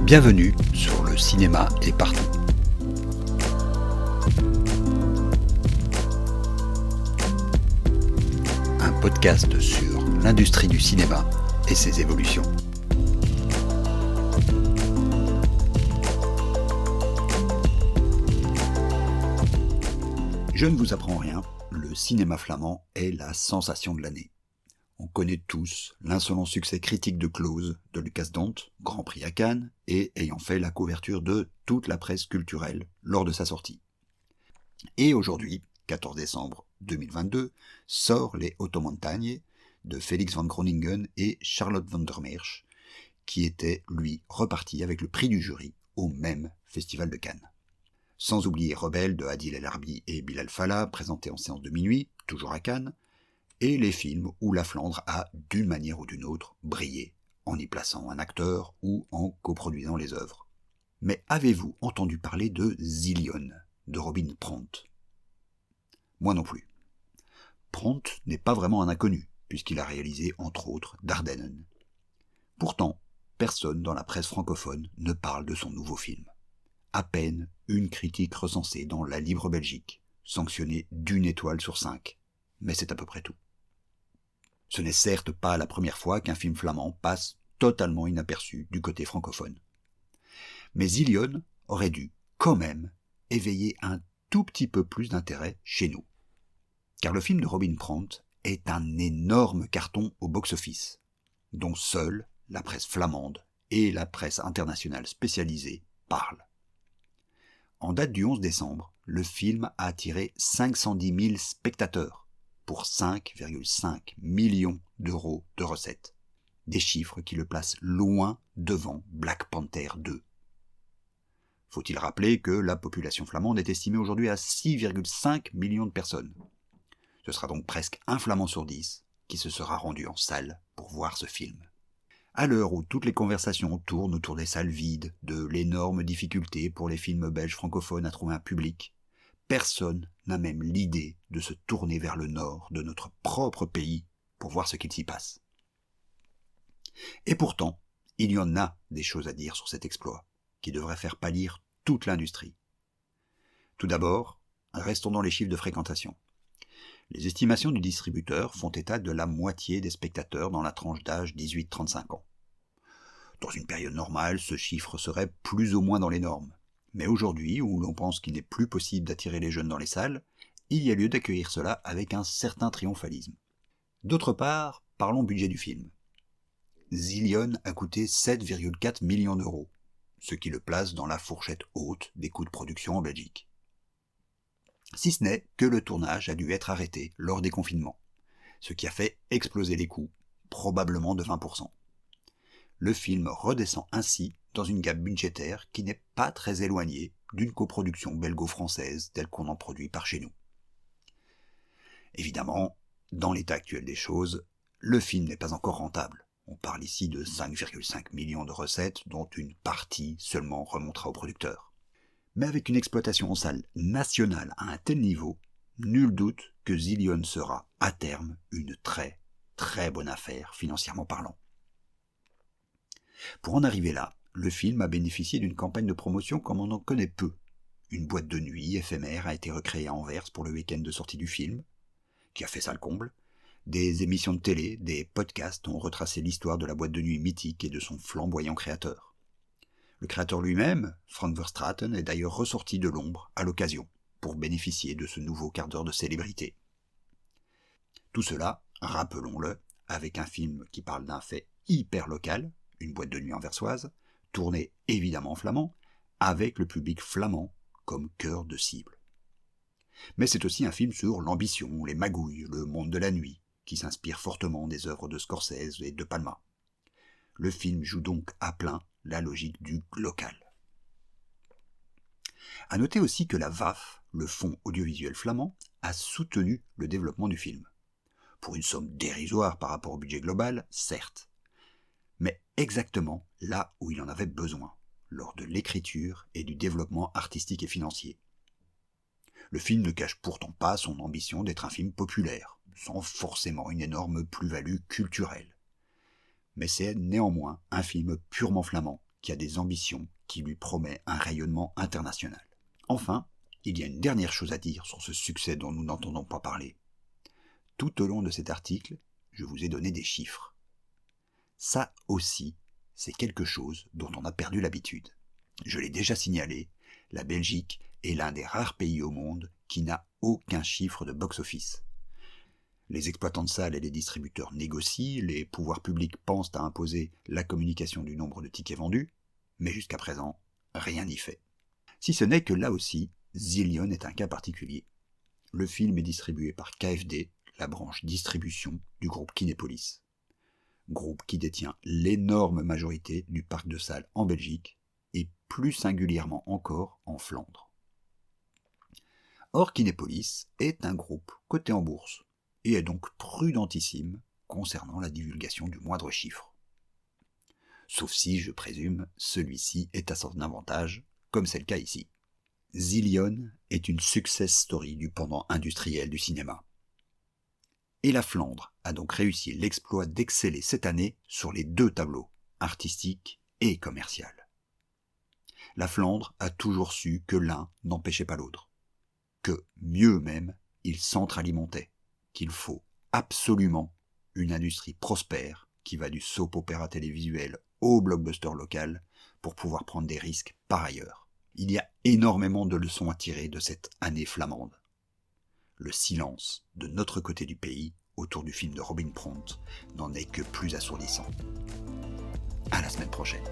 Bienvenue sur Le cinéma est partout. Un podcast sur l'industrie du cinéma et ses évolutions. Je ne vous apprends rien, le cinéma flamand est la sensation de l'année. On connaît tous l'insolent succès critique de Close de Lucas Dont, Grand Prix à Cannes, et ayant fait la couverture de toute la presse culturelle lors de sa sortie. Et aujourd'hui, 14 décembre 2022, sort Les Automontagnes de Felix van Groningen et Charlotte van der Meersch, qui était, lui, reparti avec le prix du jury au même Festival de Cannes. Sans oublier Rebelle de Adil El Arbi et Bilal Fallah, présenté en séance de minuit, toujours à Cannes, et les films où la Flandre a, d'une manière ou d'une autre, brillé, en y plaçant un acteur ou en coproduisant les œuvres. Mais avez-vous entendu parler de Zillion, de Robin Pront ? Moi non plus. Pront n'est pas vraiment un inconnu, puisqu'il a réalisé, entre autres, Dardenne. Pourtant, personne dans la presse francophone ne parle de son nouveau film. À peine une critique recensée dans La Libre Belgique, sanctionnée d'1 étoile sur 5. Mais c'est à peu près tout. Ce n'est certes pas la première fois qu'un film flamand passe totalement inaperçu du côté francophone. Mais Zillion aurait dû, quand même, éveiller un tout petit peu plus d'intérêt chez nous. Car le film de Robin Pront est un énorme carton au box-office, dont seule la presse flamande et la presse internationale spécialisée parlent. En date du 11 décembre, le film a attiré 510 000 spectateurs, pour 5,5 millions d'euros de recettes. Des chiffres qui le placent loin devant Black Panther 2. Faut-il rappeler que la population flamande est estimée aujourd'hui à 6,5 millions de personnes. Ce sera donc presque un Flamand sur 10 qui se sera rendu en salle pour voir ce film. À l'heure où toutes les conversations tournent autour des salles vides, de l'énorme difficulté pour les films belges francophones à trouver un public, personne n'a même l'idée de se tourner vers le nord de notre propre pays pour voir ce qu'il s'y passe. Et pourtant, il y en a des choses à dire sur cet exploit, qui devrait faire pâlir toute l'industrie. Tout d'abord, restons dans les chiffres de fréquentation. Les estimations du distributeur font état de la moitié des spectateurs dans la tranche d'âge 18-35 ans. Dans une période normale, ce chiffre serait plus ou moins dans les normes. Mais aujourd'hui, où l'on pense qu'il n'est plus possible d'attirer les jeunes dans les salles, il y a lieu d'accueillir cela avec un certain triomphalisme. D'autre part, parlons budget du film. Zillion a coûté 7,4 millions d'euros, ce qui le place dans la fourchette haute des coûts de production en Belgique. Si ce n'est que le tournage a dû être arrêté lors des confinements, ce qui a fait exploser les coûts, probablement de 20%. Le film redescend ainsi dans une gamme budgétaire qui n'est pas très éloignée d'une coproduction belgo-française telle qu'on en produit par chez nous. Évidemment, dans l'état actuel des choses, le film n'est pas encore rentable. On parle ici de 5,5 millions de recettes, dont une partie seulement remontera au producteur. Mais avec une exploitation en salle nationale à un tel niveau, nul doute que Zillion sera, à terme, une très, très bonne affaire financièrement parlant. Pour en arriver là, le film a bénéficié d'une campagne de promotion comme on en connaît peu. Une boîte de nuit éphémère a été recréée à Anvers pour le week-end de sortie du film, qui a fait ça le comble. Des émissions de télé, des podcasts ont retracé l'histoire de la boîte de nuit mythique et de son flamboyant créateur. Le créateur lui-même, Frank Verstraeten, est d'ailleurs ressorti de l'ombre à l'occasion, pour bénéficier de ce nouveau quart d'heure de célébrité. Tout cela, rappelons-le, avec un film qui parle d'un fait hyper local, une boîte de nuit anversoise, tourné évidemment en flamand, avec le public flamand comme cœur de cible. Mais c'est aussi un film sur l'ambition, les magouilles, le monde de la nuit, qui s'inspire fortement des œuvres de Scorsese et de Palma. Le film joue donc à plein la logique du local. À noter aussi que la VAF, le Fonds audiovisuel flamand, a soutenu le développement du film. Pour une somme dérisoire par rapport au budget global, certes, mais exactement là où il en avait besoin, lors de l'écriture et du développement artistique et financier. Le film ne cache pourtant pas son ambition d'être un film populaire, sans forcément une énorme plus-value culturelle. Mais c'est néanmoins un film purement flamand, qui a des ambitions, qui lui promet un rayonnement international. Enfin, il y a une dernière chose à dire sur ce succès dont nous n'entendons pas parler. Tout au long de cet article, je vous ai donné des chiffres. Ça aussi, c'est quelque chose dont on a perdu l'habitude. Je l'ai déjà signalé, la Belgique est l'un des rares pays au monde qui n'a aucun chiffre de box-office. Les exploitants de salles et les distributeurs négocient, les pouvoirs publics pensent à imposer la communication du nombre de tickets vendus, mais jusqu'à présent, rien n'y fait. Si ce n'est que là aussi, Zillion est un cas particulier. Le film est distribué par KFD, la branche distribution du groupe Kinépolis. Groupe qui détient l'énorme majorité du parc de salles en Belgique, et plus singulièrement encore en Flandre. Or, Kinépolis est un groupe coté en bourse, et est donc prudentissime concernant la divulgation du moindre chiffre. Sauf si, je présume, celui-ci est à son avantage, comme c'est le cas ici. Zillion est une success story du pendant industriel du cinéma. Et la Flandre a donc réussi l'exploit d'exceller cette année sur les deux tableaux, artistique et commercial. La Flandre a toujours su que l'un n'empêchait pas l'autre, que, mieux même, ils s'entre-alimentaient, qu'il faut absolument une industrie prospère qui va du soap-opéra télévisuel au blockbuster local pour pouvoir prendre des risques par ailleurs. Il y a énormément de leçons à tirer de cette année flamande. Le silence de notre côté du pays autour du film de Robin Pront n'en est que plus assourdissant. À la semaine prochaine.